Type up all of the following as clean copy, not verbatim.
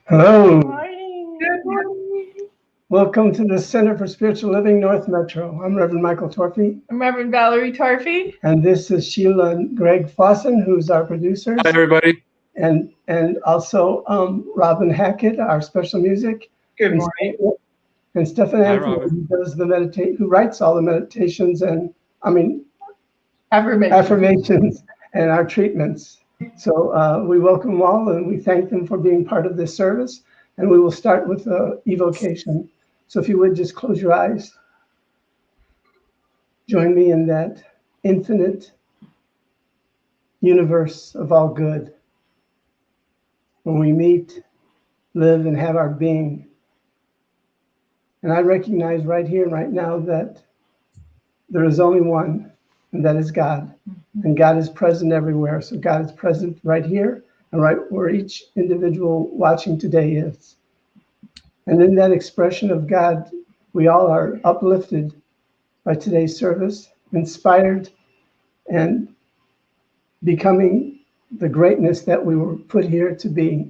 Hello. Good morning. Good morning. Welcome to the Center for Spiritual Living North Metro. I'm Reverend Michael Torphy. I'm Reverend Valerie Torphy. And this is Sheila and Greg Fossen, who's our producers. Hi, everybody. And also Robin Hackett, our special music. Good morning. And Stephan, Robin. who does who writes all the meditations and Affirmations. affirmations and our treatments. So we welcome all and we thank them for being part of this service. And we will start with evocation. So if you would just close your eyes. Join me in that infinite universe of all good, where we meet, live, and have our being. And I recognize right here and right now that there is only one, and that is God. And God is present everywhere. So God is present right here and right where each individual watching today is. And in that expression of God, we all are uplifted by today's service, inspired, and becoming the greatness that we were put here to be.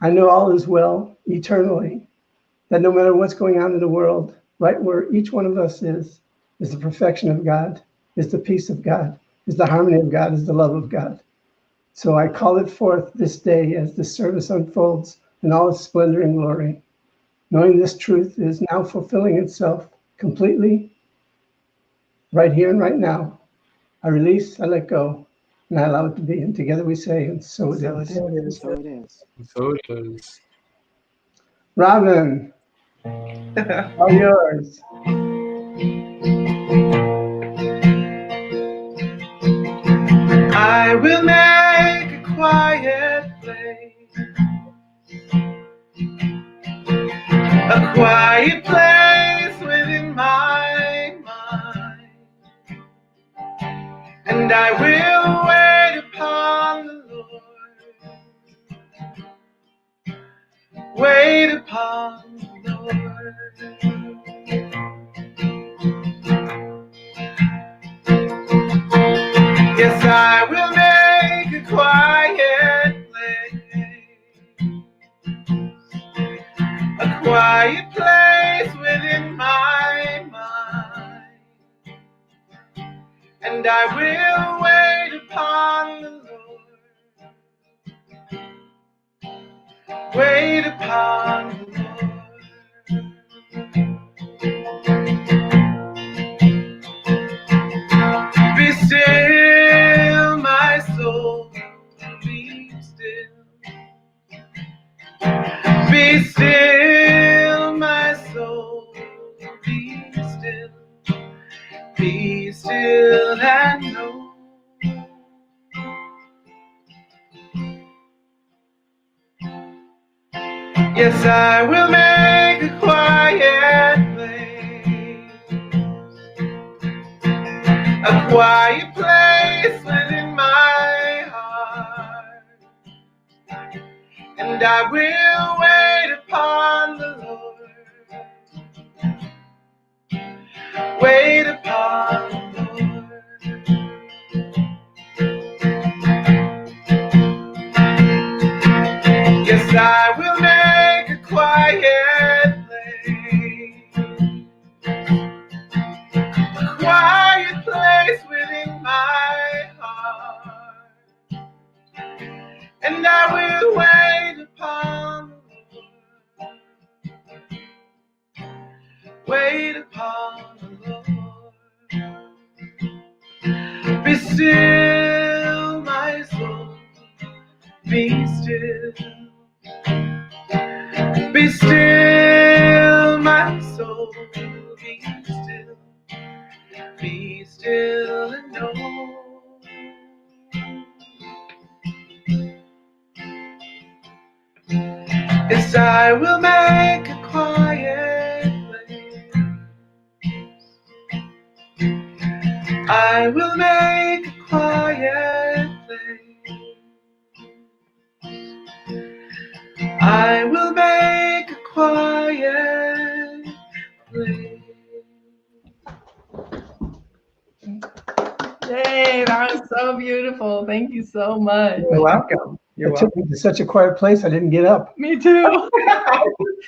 I know all is well eternally, that no matter what's going on in the world, right where each one of us is the perfection of God, is the peace of God, is the harmony of God, is the love of God. So I call it forth this day as the service unfolds in all its splendor and glory, knowing this truth is now fulfilling itself completely, right here and right now. I release, I let go, and I allow it to be. And together we say, and so it is. So it is. So it is. So it is. Robin, all yours. I will make a quiet place, a quiet place within my mind, and I will wait upon the Lord, wait upon the Lord. Yes, I will make a quiet place within my mind, and I will wait upon the Lord, wait upon the Lord. Be still, my soul, be still. Be still, my soul, be still. Be still and know. Yes, I will make a quiet place within my heart, and I will wait upon the Lord, wait upon the Lord. Yes, I will make a quiet place within my heart, and I will wait upon the Lord, wait upon the Lord. Be still, my soul, be still. Be still, my soul, be still. Be still and know. Yes, I will make a quiet place. I will make a quiet place. I will make a quiet place. Yay, that was so beautiful. Thank you so much. You're welcome. You're It took welcome. me to such a quiet place, I didn't get up. Me too.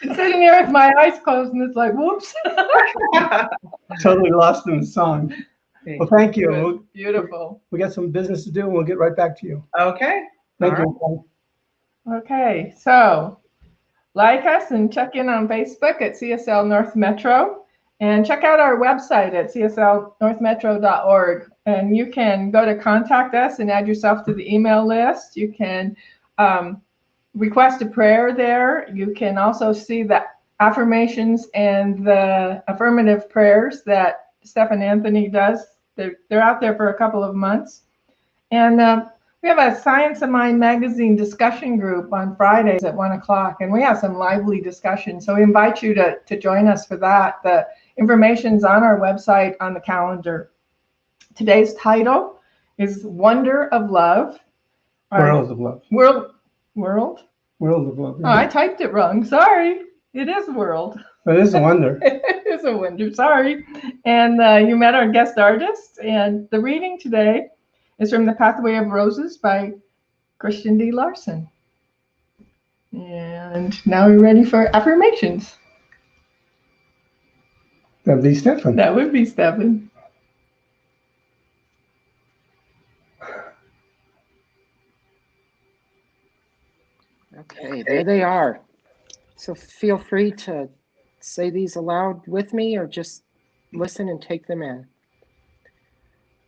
Sitting here with my eyes closed, and it's like, whoops. Totally lost in the song. Well, thank you. It was beautiful. We got some business to do, and we'll get right back to you. Okay. Thank All you. Okay, so like us and check in on Facebook at CSL North Metro, and check out our website at cslnorthmetro.org. And you can go to contact us and add yourself to the email list. You can request a prayer there. You can also see the affirmations and the affirmative prayers that Stephan Anthony does. They're out there for a couple of months. And we have a Science of Mind magazine discussion group on Fridays at 1 o'clock, and we have some lively discussion. So we invite you to join us for that. The information's on our website on the calendar. Today's title is Wonder of Love. World of Love. World? World of Love. Oh, I typed it wrong. Sorry. It is world. But it is a wonder. It is a wonder. Sorry. And you met our guest artist. And the reading today is from The Pathway of Roses by Christian D. Larson. And now we're ready for affirmations. That'd be Stephan. That would be Stephan. Okay, there they are. So feel free to say these aloud with me or just listen and take them in.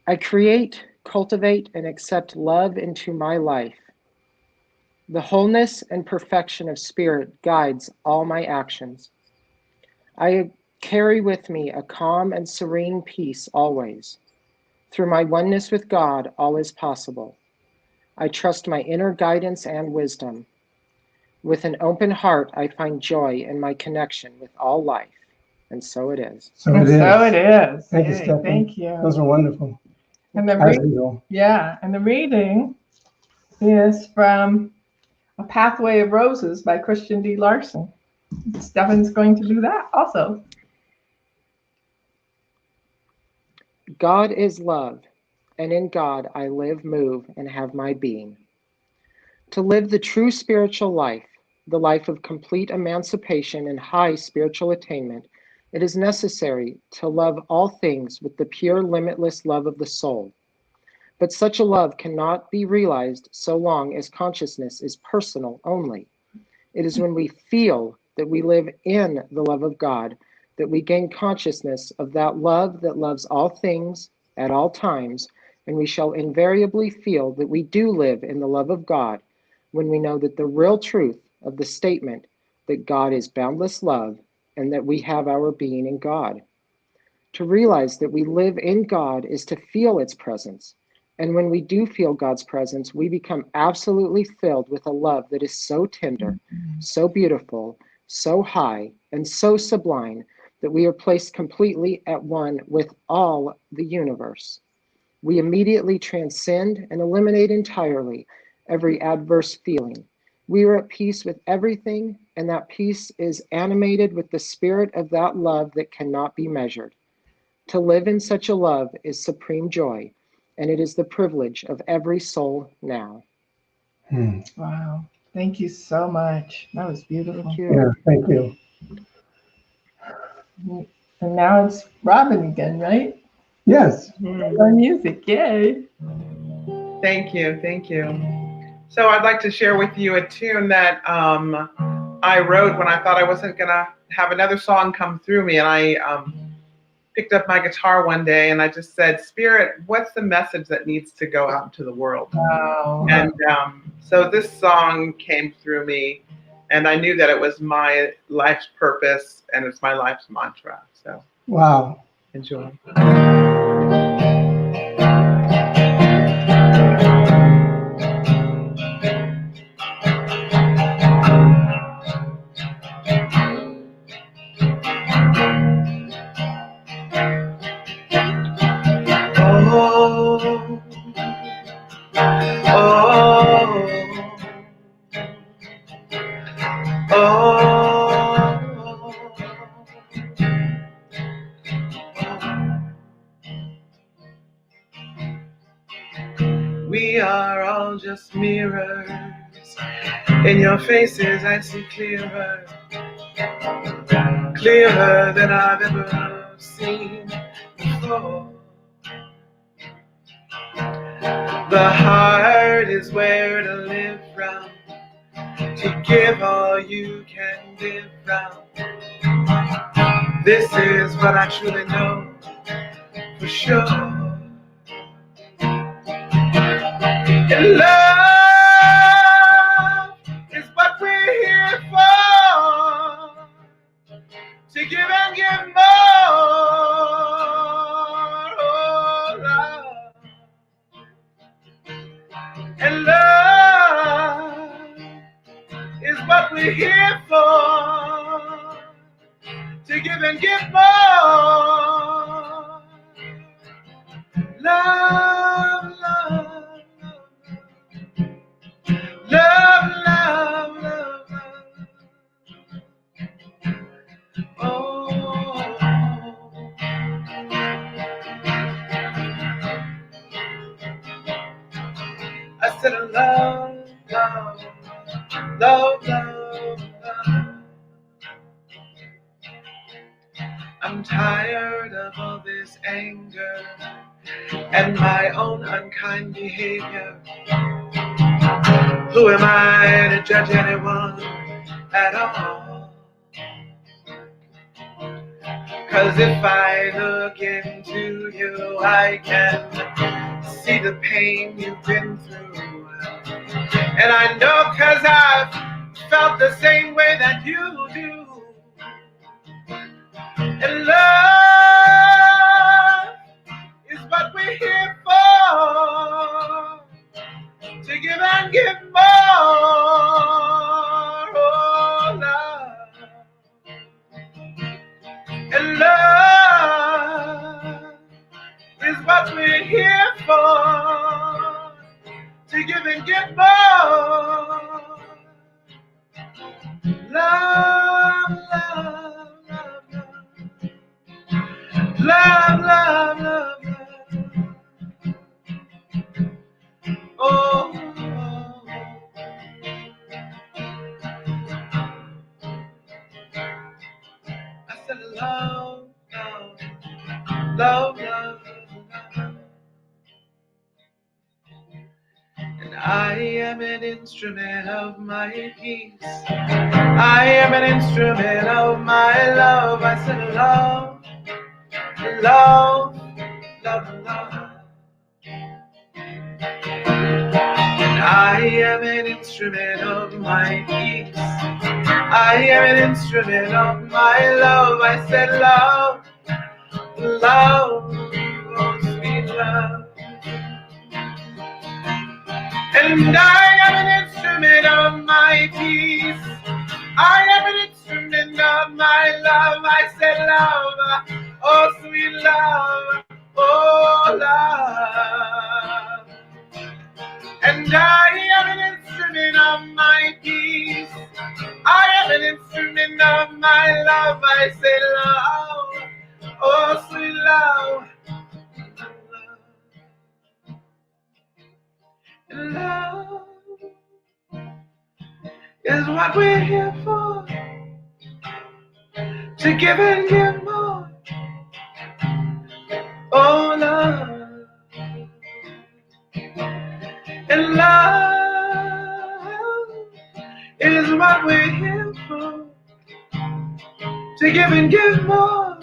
I create, cultivate, and accept love into my life. The wholeness and perfection of spirit guides all my actions. I carry with me a calm and serene peace always. Through my oneness with God, all is possible. I trust my inner guidance and wisdom. With an open heart, I find joy in my connection with all life. And so it is. So it is. So it is. Thank you, Yay, Stephan. Thank you. Those are wonderful. And the As usual. and the reading is from A Pathway of Roses by Christian D. Larson. Stephan's going to do that also. God is love, and in God I live, move, and have my being. To live the true spiritual life, the life of complete emancipation and high spiritual attainment, it is necessary to love all things with the pure, limitless love of the soul. But such a love cannot be realized so long as consciousness is personal only. It is when we feel that we live in the love of God that we gain consciousness of that love that loves all things at all times, and we shall invariably feel that we do live in the love of God when we know that the real truth of the statement that God is boundless love and that we have our being in God. To realize that we live in God is to feel its presence. And when we do feel God's presence, we become absolutely filled with a love that is so tender, so beautiful, so high, and so sublime that we are placed completely at one with all the universe. We immediately transcend and eliminate entirely every adverse feeling. We are at peace with everything, and that peace is animated with the spirit of that love that cannot be measured. To live in such a love is supreme joy, and it is the privilege of every soul now. Wow. Thank you so much. That was beautiful. Thank you. Yeah, thank you. And now it's Robin again, right? Yes. Our music, yay. Thank you. Thank you. So I'd like to share with you a tune that I wrote when I thought I wasn't going to have another song come through me. And I picked up my guitar one day and I just said, Spirit, what's the message that needs to go out into the world? Wow. And so this song came through me, and I knew that it was my life's purpose and it's my life's mantra. So Wow. enjoy. We are all just mirrors In your faces I see clearer, clearer than I've ever seen before. The heart is where to live from, to give all you can give from. This is what I truly know for sure. And love is what we're here for, to give and give more. Oh, love. And love is what we're here for, to give and give more. Love, love, love, love, love, love. Oh, I said love, love, love, love, love. I'm tired of all this anger and my own unkind behavior. Who am I to judge anyone at all? 'Cause if I look into you, I can see the pain you've been through. And I know 'cause I've felt the same way that you do. And love is what we're here for, to give and give more. Oh, love. And love is what we're here for, to give and give more. Love, love, love, love, love, love, love. Oh, I said love, love, love, love, love. And I am an instrument of my peace. I am an instrument of my love. I said love, love, love, love. And I am an instrument of my peace. I am an instrument of my love. I said love, love, oh sweet love. And I am an instrument of my peace. I am an instrument of my love. I said love, oh sweet love, oh love. And I am an instrument of my peace. I am an instrument of my love. I say love, oh sweet love. And love is what we're here for, to give and give more. Oh love. And love is what we're here for, to give and give more.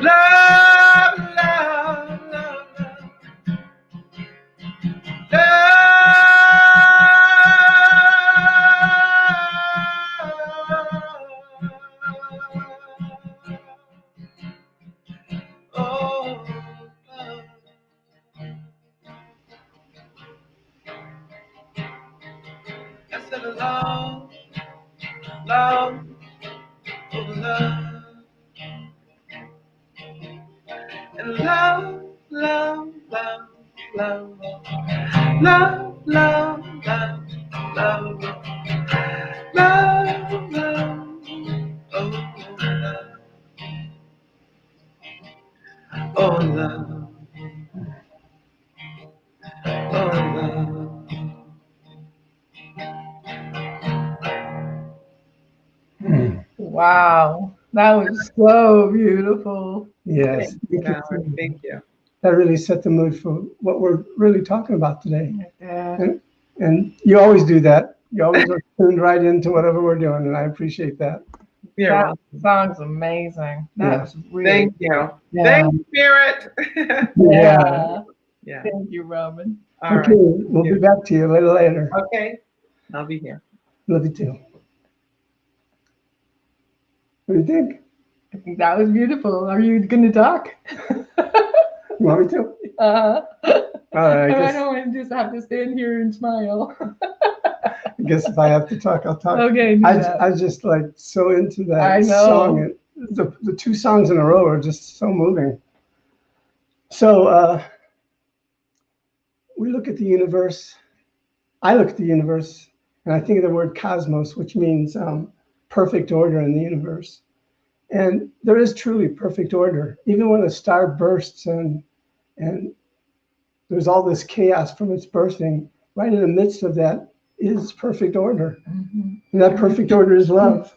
Love, love, love, love, love. Oh, love. I said love, love, oh love. And love, love, love, love, love, love, love, love, love, love, oh love, oh love, oh love. Wow, that was so beautiful. Yes. Thank you, Valerie. Thank you. That really set the mood for what we're really talking about today. Yeah. And you always do that. You always are tuned right into whatever we're doing, and I appreciate that. You're That welcome. song's amazing. That Yeah. was really Thank you. Yeah. Thank you, Spirit. Yeah. Yeah. Thank you, Roman. All Okay, right. we'll be back to you a little later. Okay. I'll be here. Love you too. What do you think? I think that was beautiful. Are you going to talk? You want me to? Uh, All right, I don't want to just have to stand here and smile. I guess if I have to talk, I'll talk. Okay, do that. I was just like so into that I know. song. And the two songs in a row are just so moving. So we look at the universe. I look at the universe, and I think of the word cosmos, which means perfect order in the universe. And there is truly perfect order. Even when a star bursts and there's all this chaos from its bursting, right in the midst of that is perfect order. Mm-hmm. And that perfect order is love.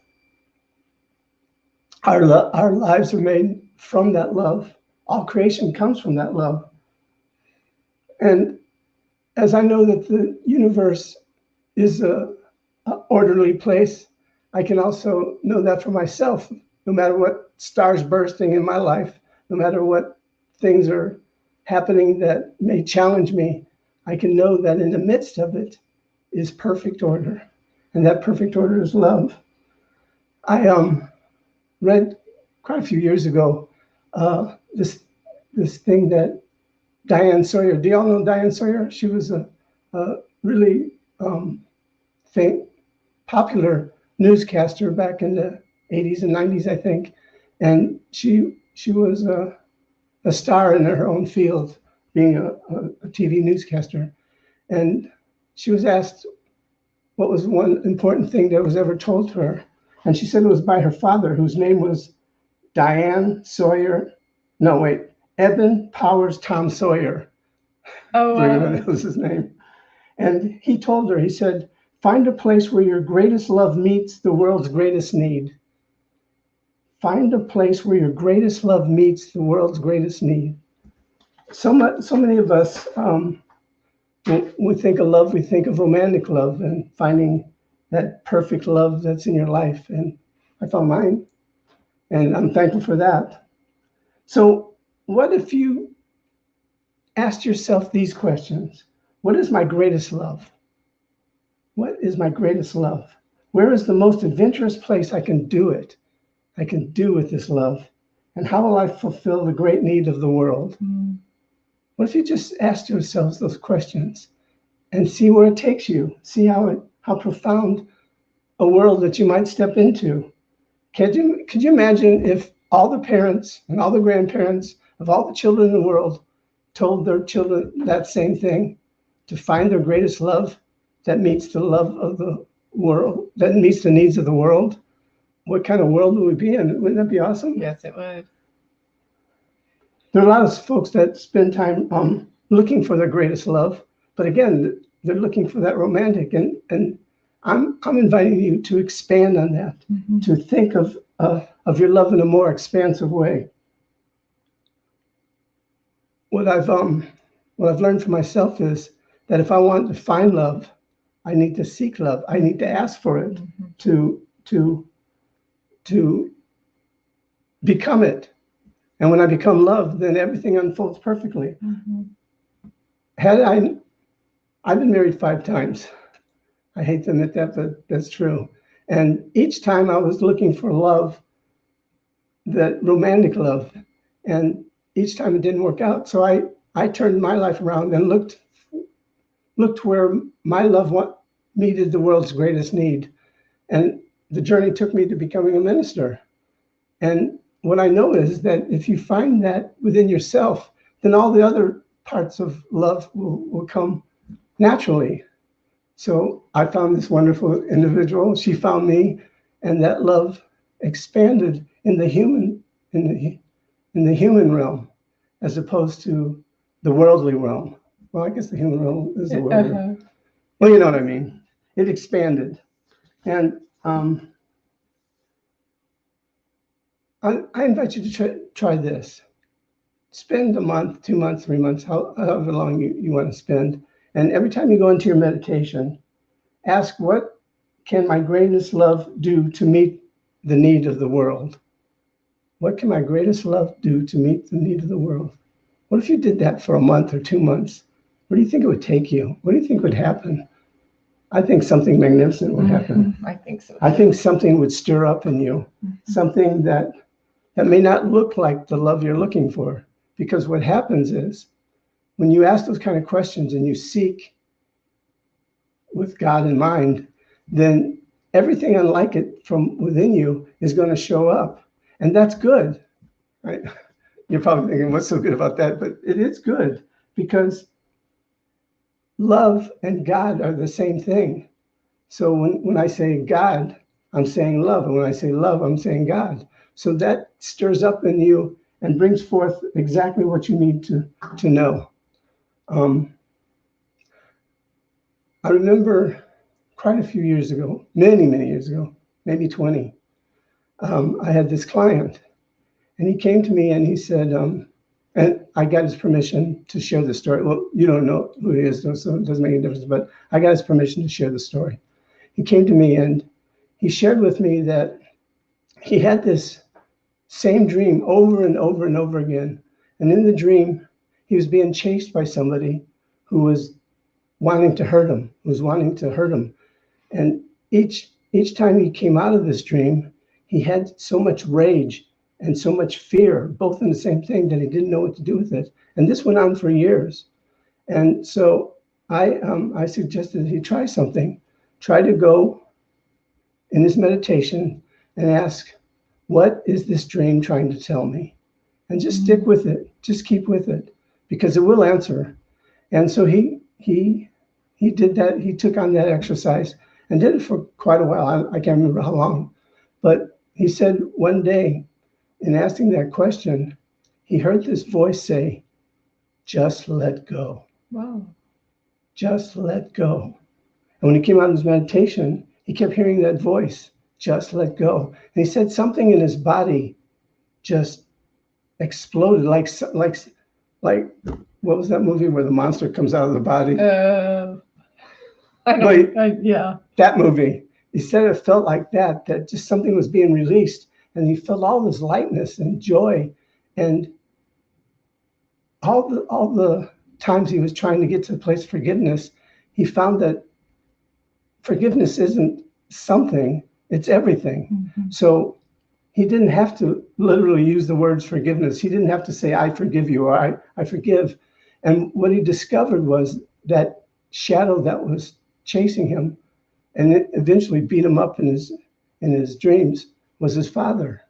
Our lives are made from that love. All creation comes from that love. And as I know that the universe is a orderly place, I can also know that for myself. No matter what stars bursting in my life, no matter what things are happening that may challenge me, I can know that in the midst of it is perfect order. And that perfect order is love. I read quite a few years ago this thing that Diane Sawyer, do y'all know Diane Sawyer? She was a really popular newscaster back in the 80s and 90s, I think. And she was a star in her own field, being a TV newscaster. And she was asked what was one important thing that was ever told to her. And she said it was by her father, whose name was Diane Sawyer. No, wait, Eben Powers Tom Sawyer. Oh, That was his name. And he told her, he said, find a place where your greatest love meets the world's greatest need. Find a place where your greatest love meets the world's greatest need. So many of us, when we think of love, we think of romantic love and finding that perfect love that's in your life. And I found mine, and I'm thankful for that. So what if you asked yourself these questions? What is my greatest love? What is my greatest love? Where is the most adventurous place I can do it? I can do with this love? And how will I fulfill the great need of the world? Mm. What if you just asked yourselves those questions and see where it takes you? See how profound a world that you might step into. Could you imagine if all the parents and all the grandparents of all the children in the world told their children that same thing, to find their greatest love that meets the love of the world, that meets the needs of the world? What kind of world would we be in? Wouldn't that be awesome? Yes, it would. There are a lot of folks that spend time looking for their greatest love, but again, they're looking for that romantic. And I'm inviting you to expand on that, Mm-hmm. to think of your love in a more expansive way. What I've learned for myself is that if I want to find love, I need to seek love. I need to ask for it, mm-hmm. to become it. And when I become love, then everything unfolds perfectly. Mm-hmm. I've been married 5 times. I hate to admit that, but that's true. And each time I was looking for love, that romantic love, and each time it didn't work out. So I turned my life around and looked where my love meted the world's greatest need. And the journey took me to becoming a minister. And what I know is that if you find that within yourself, then all the other parts of love will come naturally. So I found this wonderful individual. She found me, and that love expanded in the human realm, as opposed to the worldly realm. Well, I guess the human realm is the worldly. Uh-huh. Well, you know what I mean. It expanded, and I invite you to try this. Spend a month, 2 months, 3 months, however long you want to spend. And every time you go into your meditation, ask, what can my greatest love do to meet the need of the world? What can my greatest love do to meet the need of the world? What if you did that for a month or 2 months? Where do you think it would take you? What do you think would happen? I think something magnificent would happen. I think so. I think something would stir up in you, something that may not look like the love you're looking for. Because what happens is, when you ask those kind of questions and you seek with God in mind, then everything unlike it from within you is going to show up. And that's good, right? You're probably thinking, what's so good about that? But it is good, because love and God are the same thing. So when I say God, I'm saying love. And when I say love, I'm saying God. So that stirs up in you and brings forth exactly what you need to know. I remember quite a few years ago, many years ago, maybe 20, I had this client, and he came to me and he said, and I got his permission to share the story. Well, you don't know who he is, so it doesn't make any difference, but I got his permission to share the story. He came to me and he shared with me that he had this same dream over and over and over again. And in the dream, he was being chased by somebody who was wanting to hurt him, And each time he came out of this dream, he had so much rage and so much fear, both in the same thing, that he didn't know what to do with it. And this went on for years. And so I suggested he try something. Try to go in his meditation and ask, what is this dream trying to tell me? And just stick with it. Just keep with it, because it will answer. And so he did that. He took on that exercise and did it for quite a while. I can't remember how long. But he said one day, in asking that question, he heard this voice say, just let go. Wow. Just let go. And when he came out of his meditation, he kept hearing that voice, just let go. And he said something in his body just exploded, like what was that movie where the monster comes out of the body? Yeah. That movie. He said it felt like that just something was being released, and he felt all this lightness and joy, and all the times he was trying to get to the place of forgiveness, he found that forgiveness isn't something, it's everything. So he didn't have to literally use the words forgiveness. He didn't have to say, I forgive you, or I forgive. And what he discovered was that shadow that was chasing him and it eventually beat him up in his dreams was his father.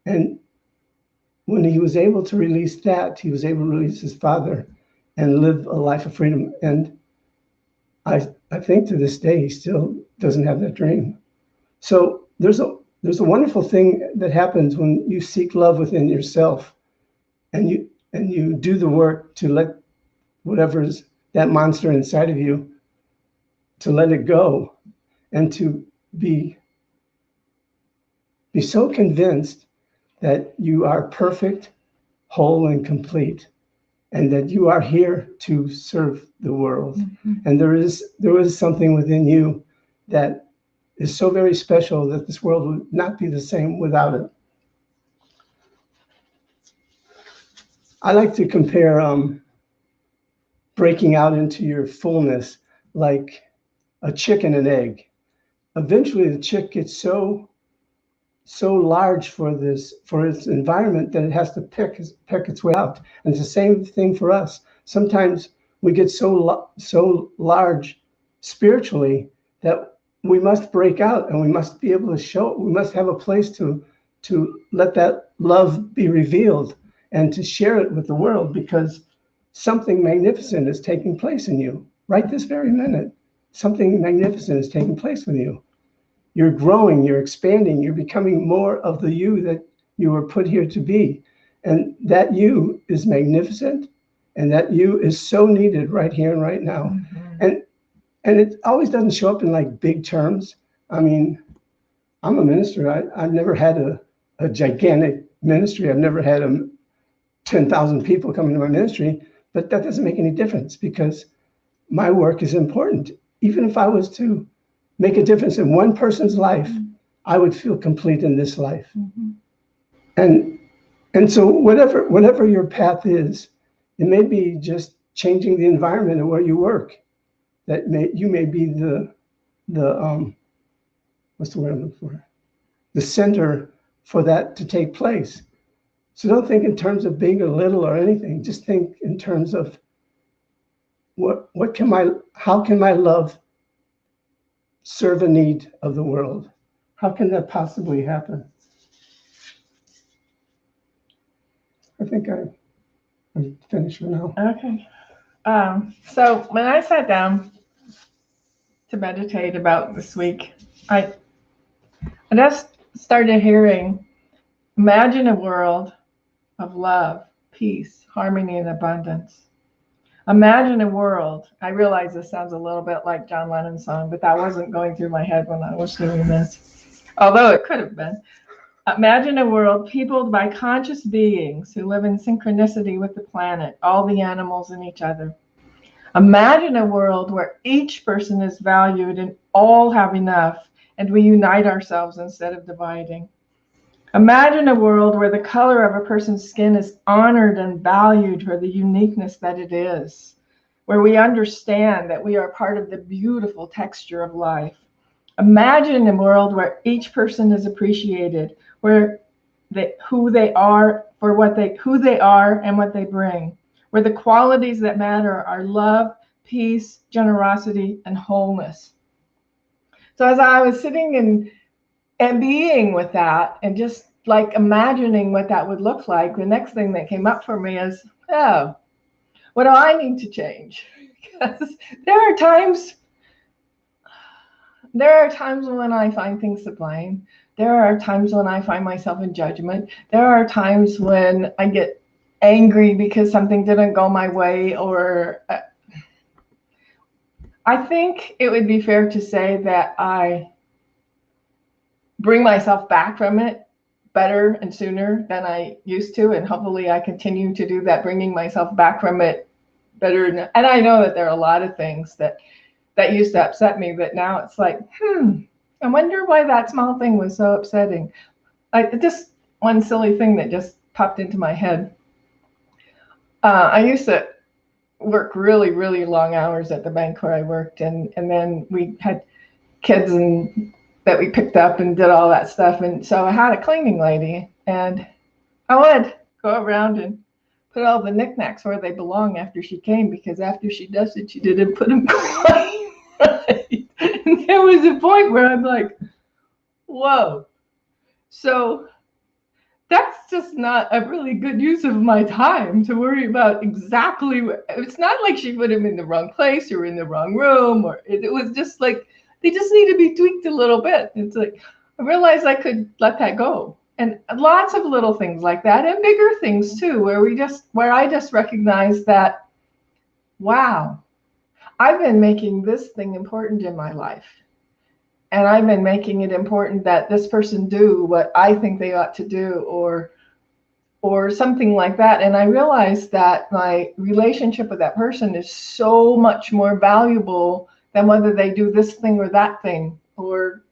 And when he was able to release that, he was able to release his father and live a life of freedom. And I think to this day, he still doesn't have that dream. So there's a wonderful thing that happens when you seek love within yourself, and you do the work to let whatever's that monster inside of you, to let it go, and to be so convinced that you are perfect, whole, and complete, and that you are here to serve the world. And there is something within you that is so very special that this world would not be the same without it. I like to compare breaking out into your fullness like a chick and an egg. Eventually, the chick gets so large for its environment that it has to peck its way out. And it's the same thing for us. Sometimes we get so large spiritually that we must break out, and we must be able to show. We must have a place to let that love be revealed and to share it with the world, because something magnificent is taking place in you right this very minute. Something magnificent is taking place with you. You're growing, you're expanding, you're becoming more of the you that you were put here to be. And that you is magnificent, and that you is so needed right here and right now. And it always doesn't show up in like big terms. I mean, I'm a minister. I've never had a a gigantic ministry. I've never had 10,000 people coming to my ministry, but that doesn't make any difference because my work is important. Even if I was to make a difference in one person's life, I would feel complete in this life. And so whatever your path is, it may be just changing the environment of where you work. You may be the what's the word I'm looking for? The center for that to take place. So don't think in terms of being a little or anything. Just think in terms of how can my love serve a need of the world? How can that possibly happen? I think I'm finished for now. Okay. So when I sat down to meditate about this week, I just started hearing, imagine a world of love, peace, harmony, and abundance. Imagine a world. I realize this sounds a little bit like John Lennon's song, but that wasn't going through my head when I was doing this, although it could have been. Imagine a world peopled by conscious beings who live in synchronicity with the planet, all the animals, and each other. Imagine a world where each person is valued and all have enough, and we unite ourselves instead of dividing. Imagine a world where the color of a person's skin is honored and valued for the uniqueness that it is, where we understand that we are part of the beautiful texture of life. Imagine a world where each person is appreciated, where who they are and what they bring, where the qualities that matter are love, peace, generosity, and wholeness. So as I was sitting and being with that and just like imagining what that would look like, the next thing that came up for me is, oh, what do I need to change? Because there are times when I find things to blame. There are times when I find myself in judgment. There are times when I get angry because something didn't go my way, or I think it would be fair to say that I bring myself back from it better and sooner than I used to, and hopefully I continue to do that, bringing myself back from it better. And I know that there are a lot of things that used to upset me, but now it's like, I wonder why that small thing was so upsetting. Like just one silly thing that just popped into my head. I used to work really, really long hours at the bank where I worked, and then we had kids that we picked up and did all that stuff. And so I had a cleaning lady, and I would go around and put all the knickknacks where they belong after she came, because after she does it, she didn't put them quite right. And there was a point where I'm like, whoa. So that's just not a really good use of my time to worry about exactly it's not like she put them in the wrong place or in the wrong room, or it was just like, they just need to be tweaked a little bit. It's like, I realized I could let that go. And lots of little things like that, and bigger things too, where I just recognize that, wow, I've been making this thing important in my life. And I've been making it important that this person do what I think they ought to do, or something like that. And I realized that my relationship with that person is so much more valuable than whether they do this thing or that thing, or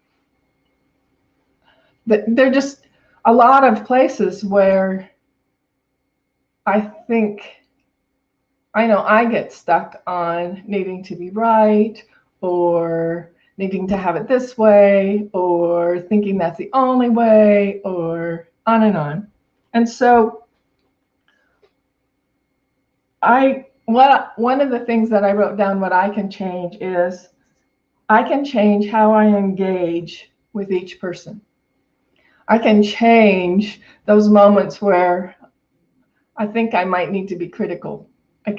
they're just a lot of places where I think, I know I get stuck on needing to be right, or needing to have it this way, or thinking that's the only way, or on and on. And so one of the things that I wrote down, what I can change is, I can change how I engage with each person. I can change those moments where I think I might need to be critical. I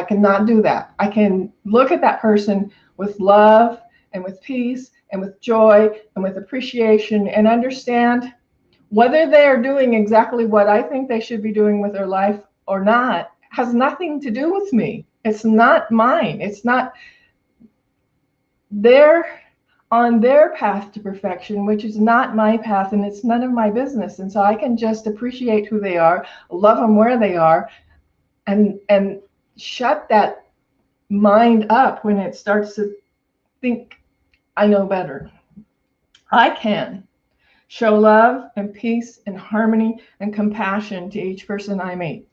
cannot do that. I can look at that person with love and with peace and with joy and with appreciation, and understand whether they are doing exactly what I think they should be doing with their life or not has nothing to do with me. It's not mine. It's not their on their path to perfection, which is not my path, and it's none of my business. And so I can just appreciate who they are, love them where they are, and shut that mind up when it starts to think I know better. I can show love and peace and harmony and compassion to each person I meet.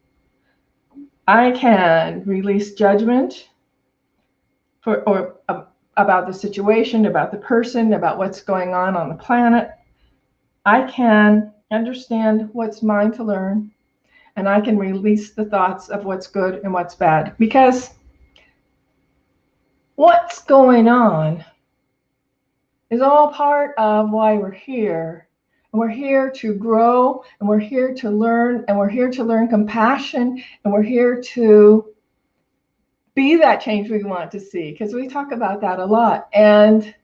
I can release judgment about the situation, about the person, about what's going on the planet. I can understand what's mine to learn, and I can release the thoughts of what's good and what's bad. Because what's going on is all part of why we're here. And we're here to grow, and we're here to learn, and we're here to learn compassion, and we're here to be that change we want to see, because we talk about that a lot. And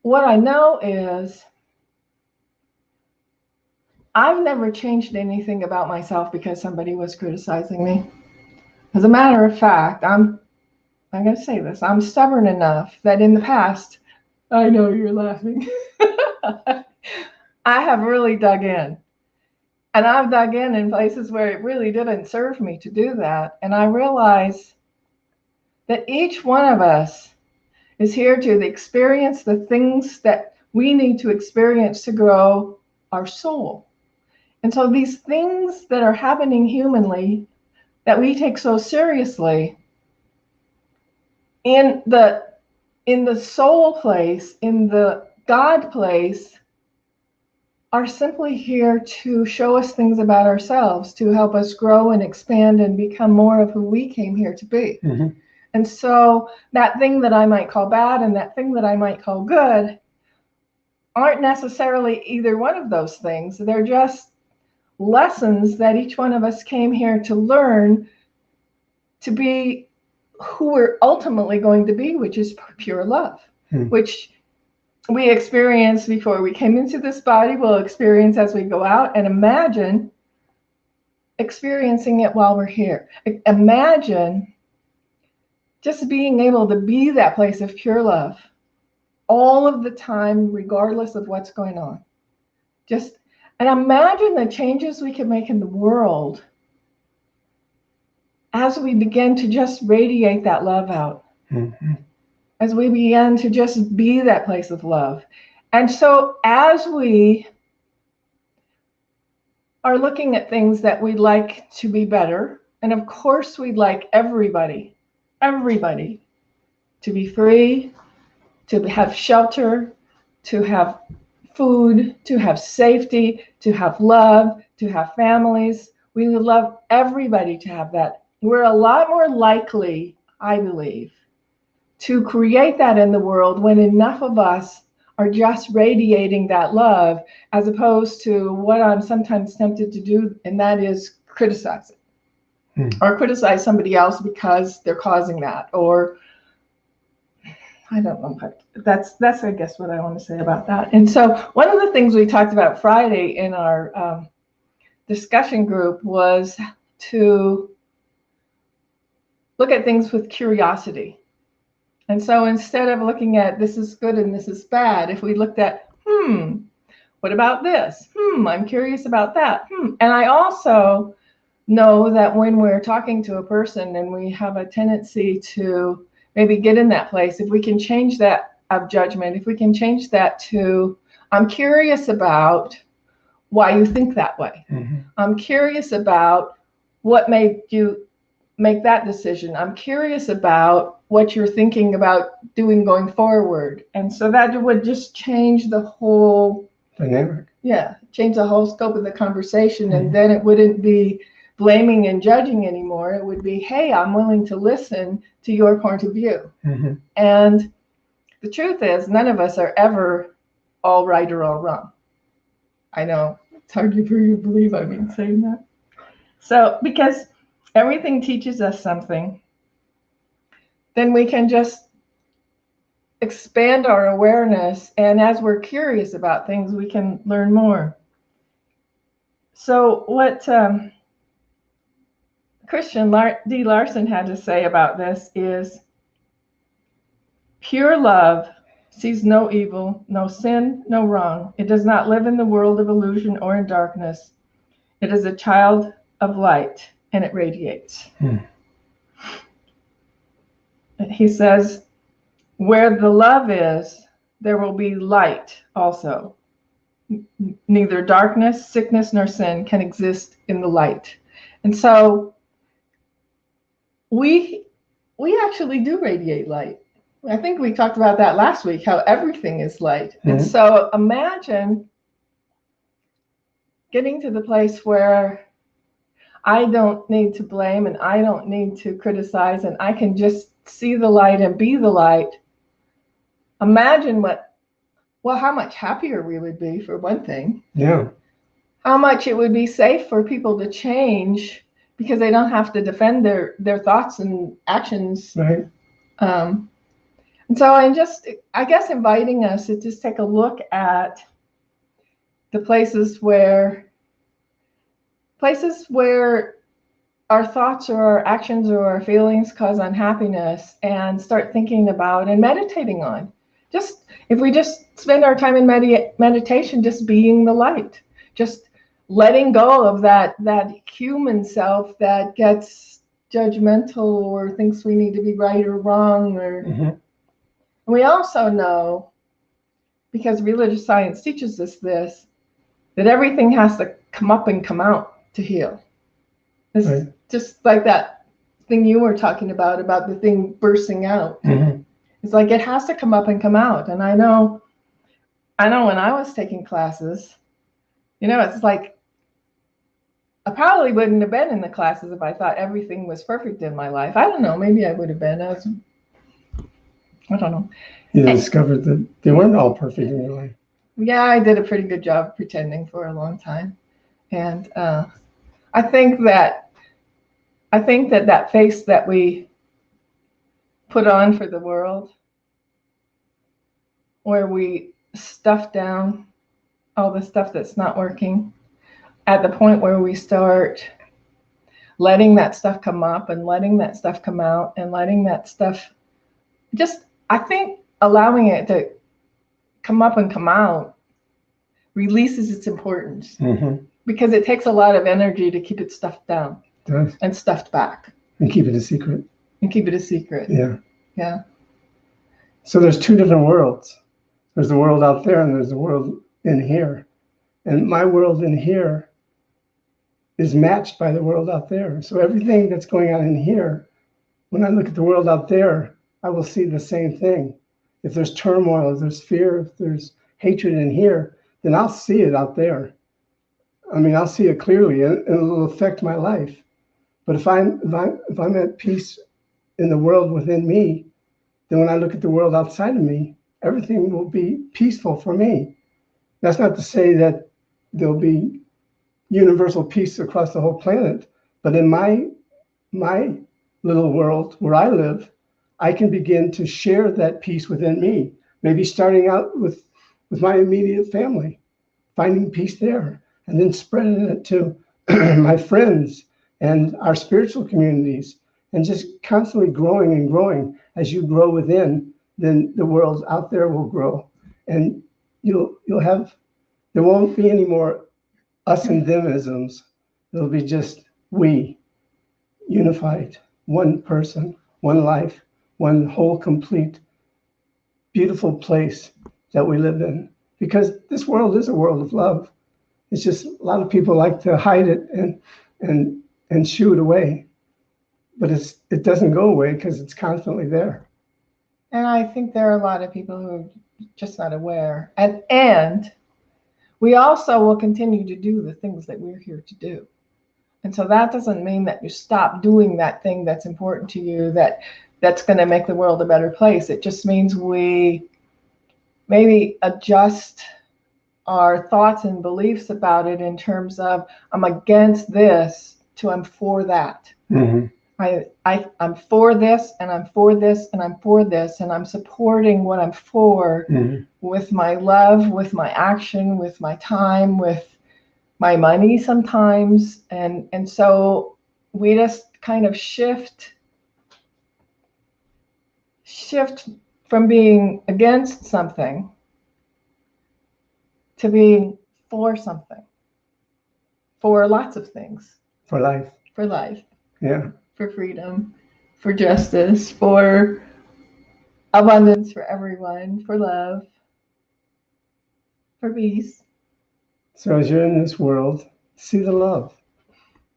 what I know is I've never changed anything about myself because somebody was criticizing me. As a matter of fact, I'm going to say this, I'm stubborn enough that in the past, I know you're laughing, I have really dug in. And I've dug in places where it really didn't serve me to do that. And I realize that each one of us is here to experience the things that we need to experience to grow our soul. And so these things that are happening humanly that we take so seriously, in the soul place, in the God place, are simply here to show us things about ourselves, to help us grow and expand and become more of who we came here to be. Mm-hmm. And so that thing that I might call bad and that thing that I might call good aren't necessarily either one of those things. They're just lessons that each one of us came here to learn to be who we're ultimately going to be, which is pure love, which we experienced before we came into this body, we'll experience as we go out, and imagine experiencing it while we're here. Imagine just being able to be that place of pure love all of the time, regardless of what's going on. And imagine the changes we can make in the world as we begin to just radiate that love out. Mm-hmm. As we begin to just be that place of love. And so as we are looking at things that we'd like to be better, and of course we'd like everybody to be free, to have shelter, to have food, to have safety, to have love, to have families. We would love everybody to have that. We're a lot more likely, I believe, to create that in the world when enough of us are just radiating that love, as opposed to what I'm sometimes tempted to do, and that is criticize it. Or criticize somebody else because they're causing that, or I don't know, but that's I guess what I want to say about that. And so one of the things we talked about Friday in our discussion group was to look at things with curiosity. And so instead of looking at this is good and this is bad, if we looked at, what about this? I'm curious about that. And I also know that when we're talking to a person and we have a tendency to maybe get in that place, if we can change that of judgment, if we can change that to, I'm curious about why you think that way. Mm-hmm. I'm curious about what made you make that decision. I'm curious about what you're thinking about doing going forward. And so that would just change the whole dynamic. Yeah, change the whole scope of the conversation. Mm-hmm. And then it wouldn't be blaming and judging anymore. It would be, hey, I'm willing to listen to your point of view. Mm-hmm. And the truth is, none of us are ever all right or all wrong. I know it's hard for you to believe I've been saying that. So, because everything teaches us something, then we can just expand our awareness. And as we're curious about things, we can learn more. So what Christian D. Larson had to say about this is pure love sees no evil, no sin, no wrong. It does not live in the world of illusion or in darkness. It is a child of light, and it radiates. He says, where the love is, there will be light also. Neither darkness, sickness, nor sin can exist in the light. And so we actually do radiate light. I think we talked about that last week, how everything is light. And so imagine getting to the place where I don't need to blame and I don't need to criticize, and I can just see the light and be the light. Imagine how much happier we would be, for one thing. Yeah. How much it would be safe for people to change because they don't have to defend their thoughts and actions. Right. And so I'm just, I guess, inviting us to just take a look at the places where our thoughts or our actions or our feelings cause unhappiness, and start thinking about and meditating on. Just if we just spend our time in meditation, just being the light, just letting go of that human self that gets judgmental or thinks we need to be right or wrong. And we also know, because religious science teaches us this, that everything has to come up and come out to heal. It's right. Just like that thing you were talking about the thing bursting out. It's like it has to come up and come out. And I know when I was taking classes, it's like I probably wouldn't have been in the classes if I thought everything was perfect in my life. I don't know. Maybe I would have been. I don't know. You discovered that they weren't all perfect in your life. Yeah, I did a pretty good job pretending for a long time. And I think that face that we put on for the world, where we stuff down all the stuff that's not working, at the point where we start letting that stuff come up and letting that stuff come out and letting that stuff I think allowing it to come up and come out releases its importance, because it takes a lot of energy to keep it stuffed down and stuffed back. And keep it a secret. Yeah. Yeah. So there's two different worlds. There's the world out there and there's the world in here. And my world in here is matched by the world out there. So everything that's going on in here, when I look at the world out there, I will see the same thing. If there's turmoil, if there's fear, if there's hatred in here, then I'll see it out there. I mean, I'll see it clearly, and it will affect my life. But if I'm at peace in the world within me, then when I look at the world outside of me, everything will be peaceful for me. That's not to say that there'll be universal peace across the whole planet, but in my little world where I live, I can begin to share that peace within me. Maybe starting out with my immediate family, finding peace there, and then spreading it to my friends and our spiritual communities, and just constantly growing and growing. As you grow within, then the world out there will grow, and there won't be any more us and them-isms. It'll be just we, unified, one person, one life, one whole, complete, beautiful place that we live in. Because this world is a world of love. It's just a lot of people like to hide it and shoo it away. But it doesn't go away because it's constantly there. And I think there are a lot of people who are just not aware. And we also will continue to do the things that we're here to do. And so that doesn't mean that you stop doing that thing that's important to you, that's going to make the world a better place. It just means we maybe adjust our thoughts and beliefs about it in terms of I'm against this to I'm for that. I'm for this, and I'm for this, and I'm for this, and I'm supporting what I'm for with my love, with my action, with my time, with my money sometimes. And so we just kind of shift from being against something to being for something, for lots of things, For life. for life, Yeah. for freedom, for justice, for abundance for everyone, for love, for peace. So as you're in this world, see the love.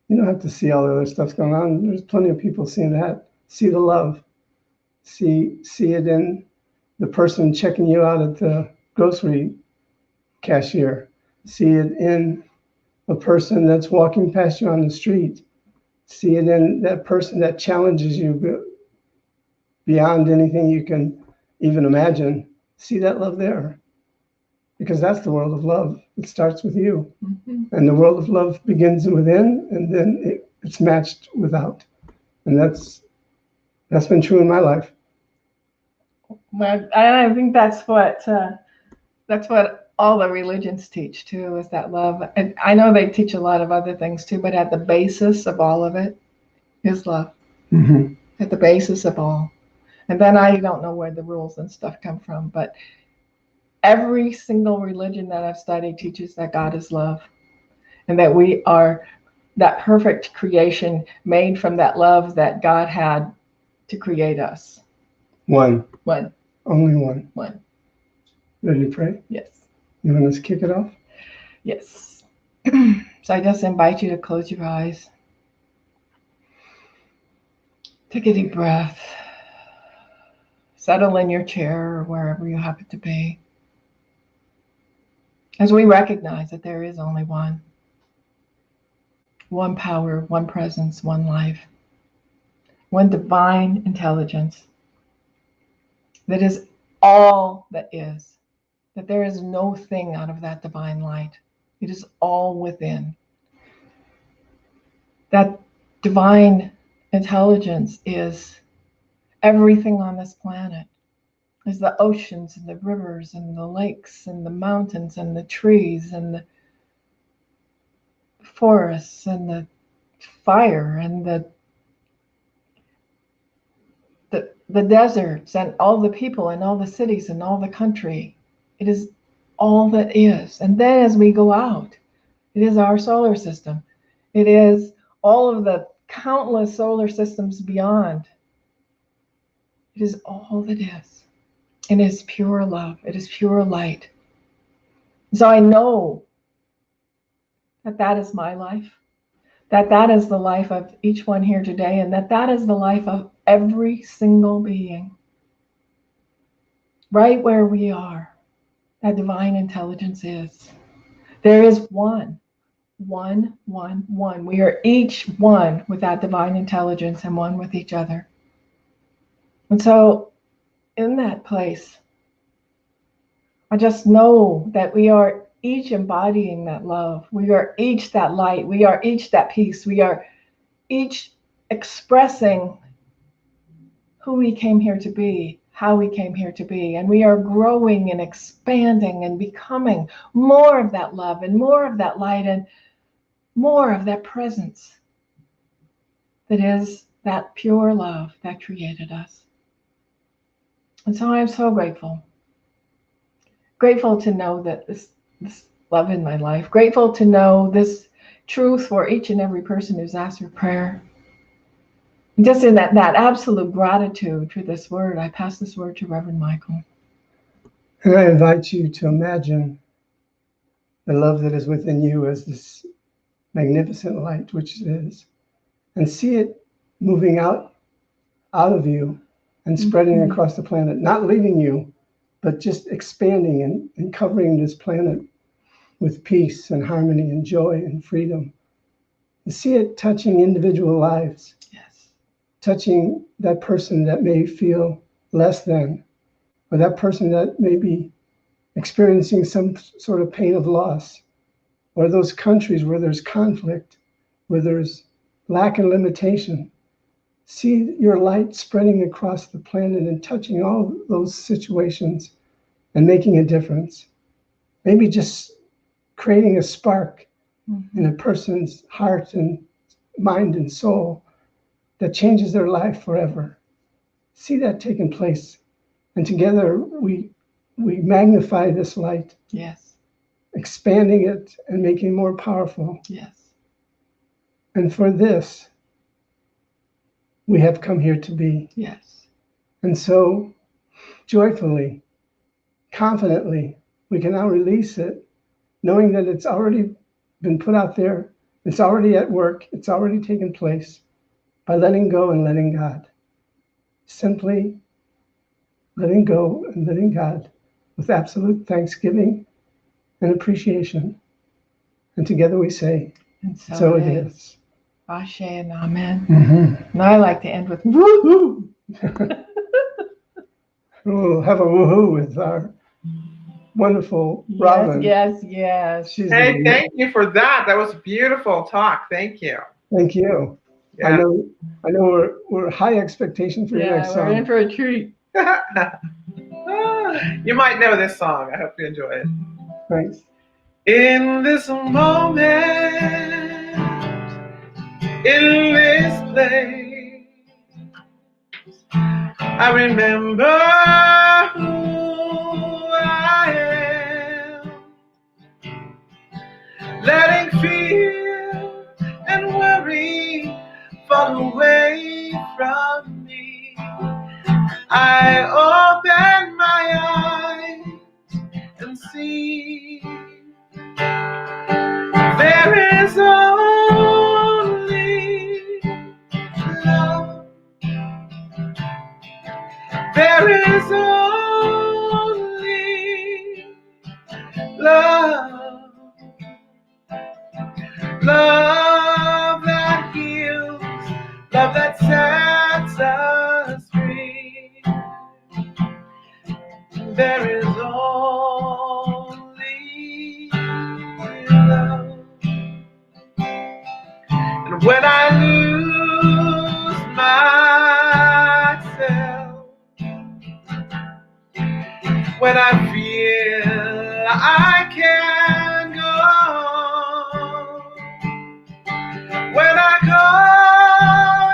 You don't have to see all the other stuff going on. There's plenty of people seeing that. See the love. See it in the person checking you out at the grocery cashier. See it in a person that's walking past you on the street. See it in that person that challenges you beyond anything you can even imagine. See that love there. Because that's the world of love. It starts with you. Mm-hmm. And the world of love begins within, and then it's matched without. And that's been true in my life. Well, I think that's what all the religions teach too, is that love. And I know they teach a lot of other things too, but at the basis of all of it is love. Mm-hmm. At the basis of all. And then I don't know where the rules and stuff come from, but every single religion that I've studied teaches that God is love, and that we are that perfect creation made from that love that God had to create us. One. Only one. One. Ready to pray? Yes. You want us to kick it off? Yes. So I just invite you to close your eyes. Take a deep breath. Settle in your chair or wherever you happen to be. As we recognize that there is only one power, one presence, one life, one divine intelligence that is all that is, that there is no thing out of that divine light. It is all within. That divine intelligence is everything on this planet, is the oceans and the rivers and the lakes and the mountains and the trees and the forests and the fire and the deserts and all the people and all the cities and all the country. It is all that is. And then as we go out, it is our solar system. It is all of the countless solar systems beyond. It is all that is. And it is pure love. It is pure light. So I know that that is my life, that is the life of each one here today, and that is the life of every single being. Right where we are, that divine intelligence is. There is one. We are each one with that divine intelligence and one with each other. And so in that place, I just know that we are each embodying that love. We are each that light. We are each that peace. We are each expressing who we came here to be, how we came here to be. And we are growing and expanding and becoming more of that love and more of that light and more of that presence that is that pure love that created us. And so I'm so grateful. Grateful to know that this love in my life. Grateful to know this truth for each and every person who's asked for prayer. And just in that absolute gratitude for this word, I pass this word to Reverend Michael. And I invite you to imagine the love that is within you as this magnificent light, which it is, and see it moving out of you and spreading across the planet, not leaving you, but just expanding and covering this planet with peace and harmony and joy and freedom. And see it touching individual lives. Yes. Touching that person that may feel less than, or that person that may be experiencing some sort of pain of loss, or those countries where there's conflict, where there's lack and limitation. See your light spreading across the planet and touching all those situations and making a difference. Maybe just creating a spark in a person's heart and mind and soul that changes their life forever. See that taking place And together we magnify this light, Yes. expanding it and making it more powerful. Yes. And for this, we have come here to be. Yes. And so joyfully, confidently, we can now release it, knowing that it's already been put out there, it's already at work, it's already taken place, by letting go and letting God. Simply letting go and letting God with absolute thanksgiving and appreciation. And together we say, And so it is. Ashe and amen. Mm-hmm. Now I like to end with woohoo. We'll have a woohoo with our wonderful Robin. Yes. She's Hey, amazing. thank you for that. That was a beautiful talk. Thank you. Thank you. Yeah. I know we're high expectation for your next We're in song. for a treat. You might know this song. I hope you enjoy it. Thanks. In this moment, in this place, I remember who I am, letting fear and worry fall away from me. I open my eyes and see there is only love. There is only love. Love that heals, love that sets us free. There is only love. And when I lose myself, when I feel I can't go on, when I go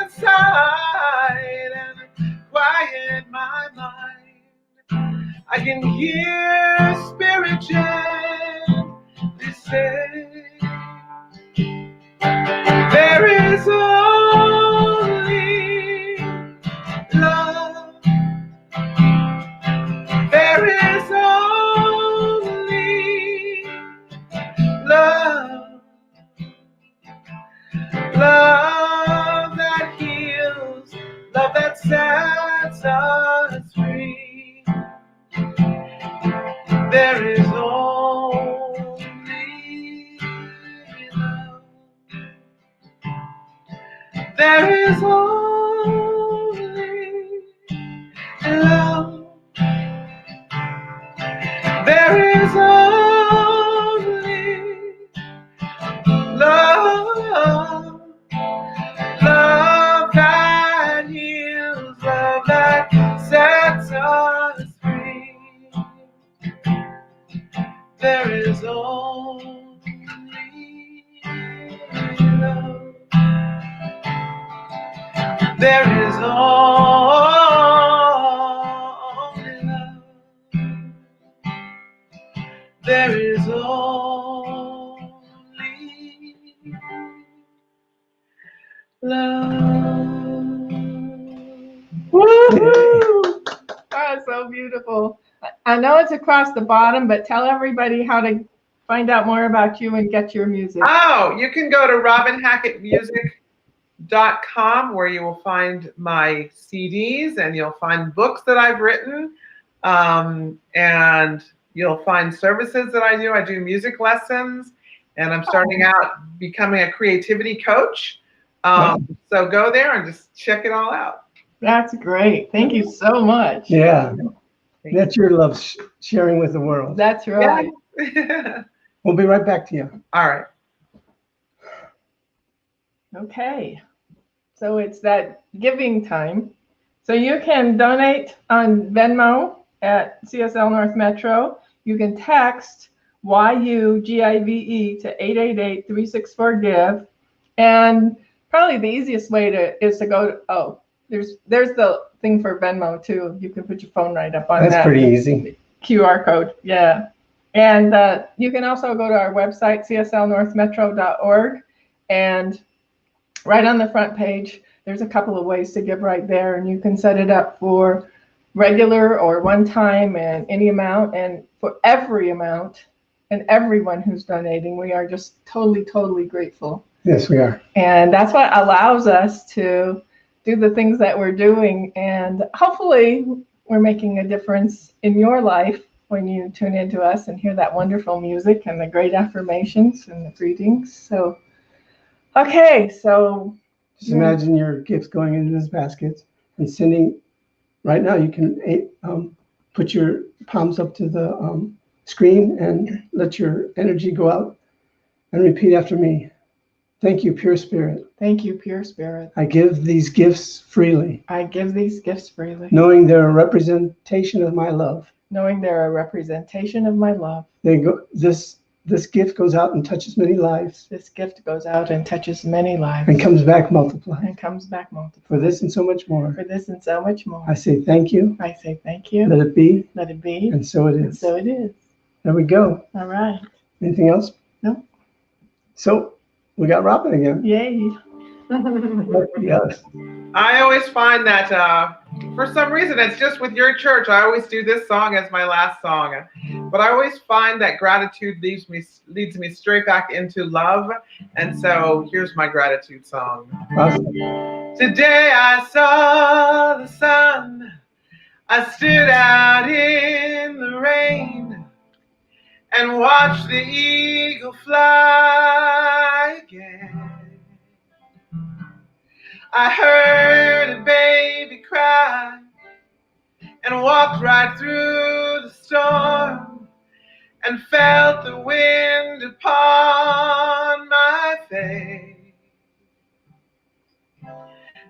inside and quiet my mind, I can hear Spirit gently say, there is only love. There is only love. Love that heals, love that sets us free. There is only love. There is only love. There is only love. Love that heals, love that sets us free. There is only love. There is only love. There is only love. Woo! Oh, so beautiful. I know it's across the bottom, but tell everybody how to find out more about you and get your music. Oh, you can go to robinhackettmusic.com where you will find my CDs and you'll find books that I've written, and you'll find services that I do. I do music lessons, and I'm starting out becoming a creativity coach. So go there and just check it all out. That's great. Thank you so much. Yeah. That's your love sharing with the world. That's right. Yeah. We'll be right back to you. All right. Okay. So it's that giving time. So you can donate on Venmo at CSL North Metro. You can text YUGIVE to 888-364-GIVE. And probably the easiest way is to go to, There's the thing for Venmo too. You can put your phone right up on That's that pretty easy. QR code. Yeah. And you can also go to our website, cslnorthmetro.org, and right on the front page, there's a couple of ways to give right there, and you can set it up for regular or one time and any amount, and for every amount and everyone who's donating. We are just totally, totally grateful. Yes, we are. And that's what allows us to do the things that we're doing, and hopefully we're making a difference in your life when you tune into us and hear that wonderful music and the great affirmations and the greetings. So, okay, so Just imagine your gifts going into this basket and sending. Right now, you can put your palms up to the screen and let your energy go out and repeat after me. Thank you, pure spirit. thank you, pure spirit. I give these gifts freely, I give these gifts freely, knowing they're a representation of my love. knowing they're a representation of my love. This gift goes out and touches many lives This gift goes out and touches many lives and comes back multiplied. and comes back multiplied. For this and so much more, For this and so much more, I say thank you. I say thank you. Let it be, Let it be. and so it And is. so it is. There we go. All right. Anything else? No. So we got Robin again. Yay. Yes. I always find that for some reason, it's just with your church, I always do this song as my last song. But I always find that gratitude leads me straight back into love. And so here's my gratitude song. Awesome. Today I saw the sun. I stood out in the rain and watched the eagle fly again. I heard a baby cry and walked right through the storm and felt the wind upon my face.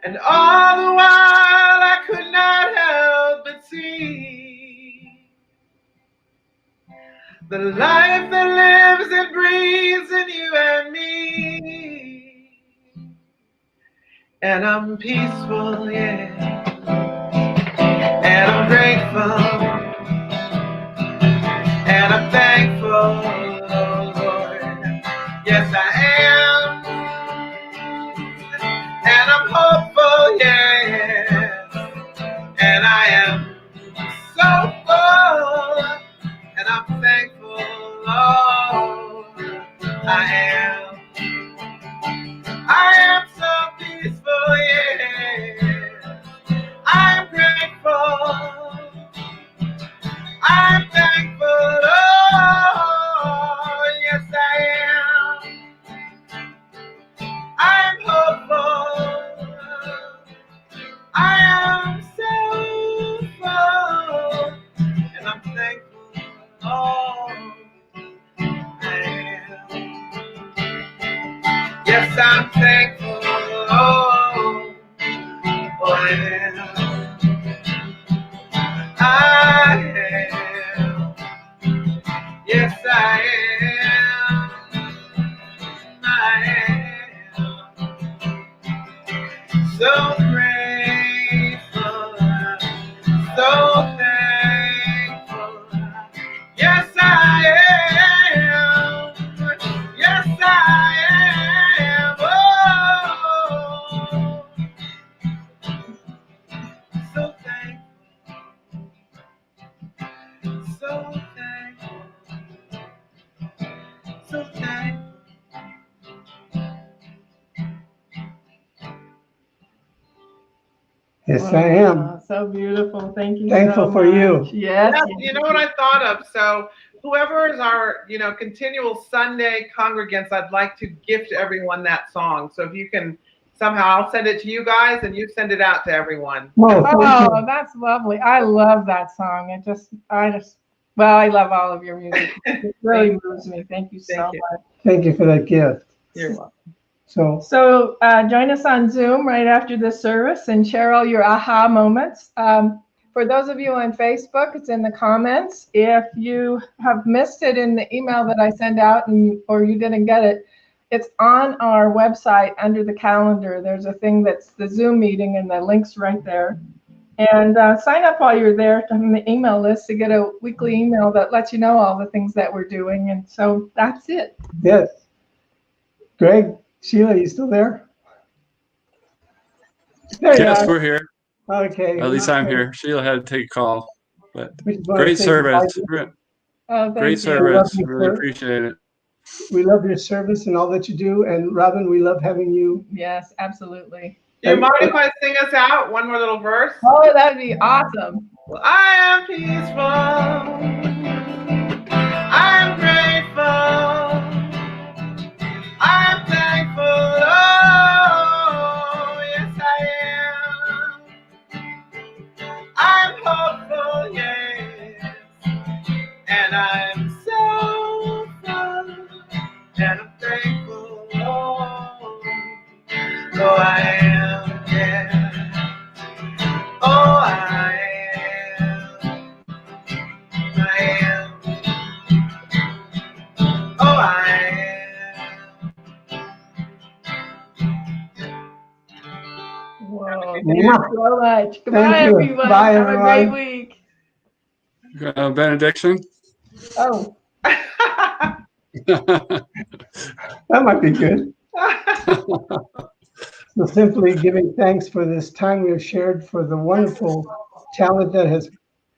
And all the while I could not help but see the life that lives and breathes in you and me. And I'm peaceful, yeah, and I'm grateful, and I'm thankful, oh Lord, yes I am, and I'm hopeful, yes, and I am so full, and I'm thankful, oh, I am so peaceful, yeah. I'm grateful. I'm thankful. Oh, yes, I am. I'm hopeful. I am so full, and I'm thankful. Oh, I am. Yes, I'm thankful. Oh, I am. I am. Yes, I am. I am. So grateful. So thankful. Yes, I am. Yes, I am. Oh, so thankful. So thankful. So thankful. Yes, I am. Oh, so beautiful. Thank you. Thankful so for much. you. Yes. You know what I thought of? So whoever is our, continual Sunday congregants, I'd like to gift everyone that song. So if you can somehow, I'll send it to you guys and you send it out to everyone. Oh, that's lovely. I love that song. I love all of your music. It really moves me. Thank you so much. Thank you for that gift. You're welcome. So Join us on Zoom right after the service and share all your aha moments. For those of you on Facebook, it's in the comments. If you have missed it in the email that I send out or you didn't get it, It's on our website under the calendar. There's a thing that's the Zoom meeting, and the link's right there. And sign up while you're there on the email list to get a weekly email that lets you know all the things that we're doing. And so that's it. Yes. Greg, Sheila, you still there? There you Yes, are. we're here. Okay. At least I'm here. Sheila had to take a call, but We just want to great say service. goodbye. Oh, thank Great you. service. you, Really sir. appreciate it. We love your service and all that you do. And Robin, we love having you. Yes, absolutely. Do you mind if I sing us out one more little verse? Oh, that would be awesome. I am peaceful. I am grateful. I am thankful. Oh, yes, I am. I'm hopeful, yes. And I'm so full. And I'm thankful. Oh, I am, yeah. Oh, I am. I am. Oh, I am. Whoa, thank you so much. Goodbye, Thank you. everyone. Bye, Have a everyone. great week. Benediction. Oh. That might be good. So simply giving thanks for this time we have shared, for the wonderful talent that has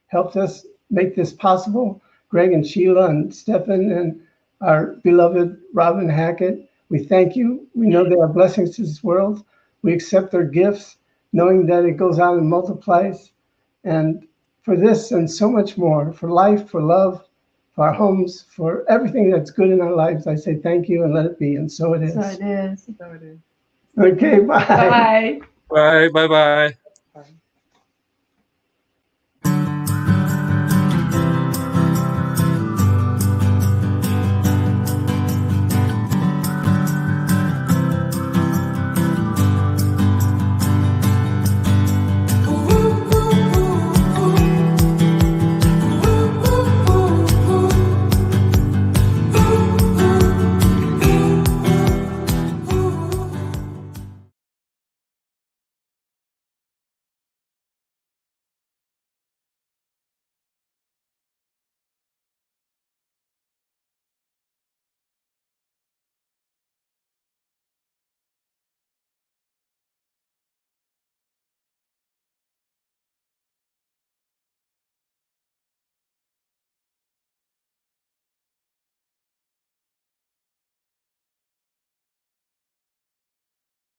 helped us make this possible. Greg and Sheila and Stephan and our beloved Robin Hackett, we thank you. We know they are blessings to this world. We accept their gifts, knowing that it goes out and multiplies. And for this and so much more, for life, for love, for our homes, for everything that's good in our lives, I say thank you and let it be. And so it is. So it is. So it is. Okay, bye. Bye. Bye. Bye. Bye.